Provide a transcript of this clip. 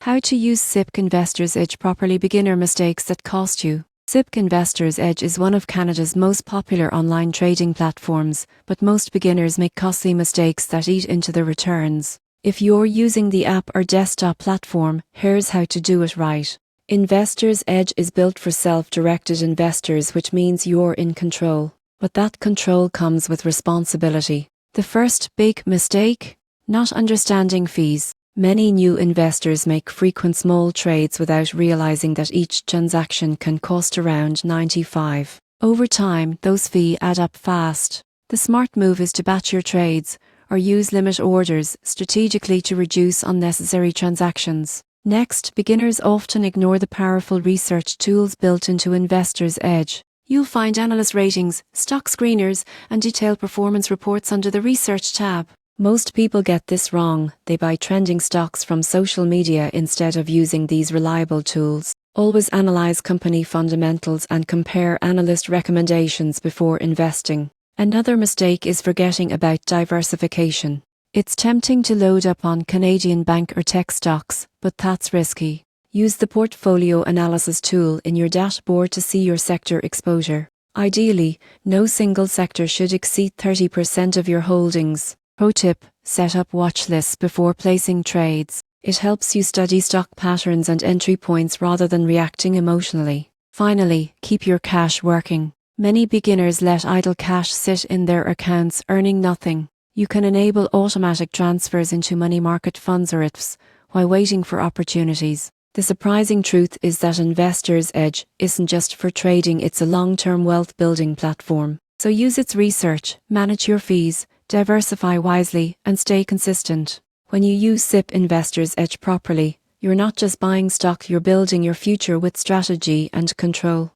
How to use CIBC Investor's Edge properly. Beginner mistakes that cost you. CIBC Investor's Edge is one of Canada's most popular online trading platforms, but most beginners make costly mistakes that eat into their returns. If you're using the app or desktop platform, here's how to do it right. Investor's Edge is built for self-directed investors, which means you're in control. But that control comes with responsibility. The first big mistake? Not understanding fees. Many new investors make frequent small trades without realizing that each transaction can cost around 95. Over time, those fees add up fast. The smart move is to batch your trades, or use limit orders strategically to reduce unnecessary transactions. Next, beginners often ignore the powerful research tools built into Investor's Edge. You'll find analyst ratings, stock screeners, and detailed performance reports under the Research tab. Most people get this wrong. They buy trending stocks from social media instead of using these reliable tools. Always analyze company fundamentals and compare analyst recommendations before investing. Another mistake is forgetting about diversification. It's tempting to load up on Canadian bank or tech stocks, but that's risky. Use the portfolio analysis tool in your dashboard to see your sector exposure. Ideally, no single sector should exceed 30% of your holdings. Pro tip: set up watch lists before placing trades. It helps you study stock patterns and entry points rather than reacting emotionally. Finally, keep your cash working. Many beginners let idle cash sit in their accounts earning nothing. You can enable automatic transfers into money market funds or IFs while waiting for opportunities. The surprising truth is that Investor's Edge isn't just for trading, it's a long-term wealth building platform. So use its research, manage your fees, diversify wisely, and stay consistent. When you use CIBC Investor's Edge properly, you're not just buying stock, you're building your future with strategy and control.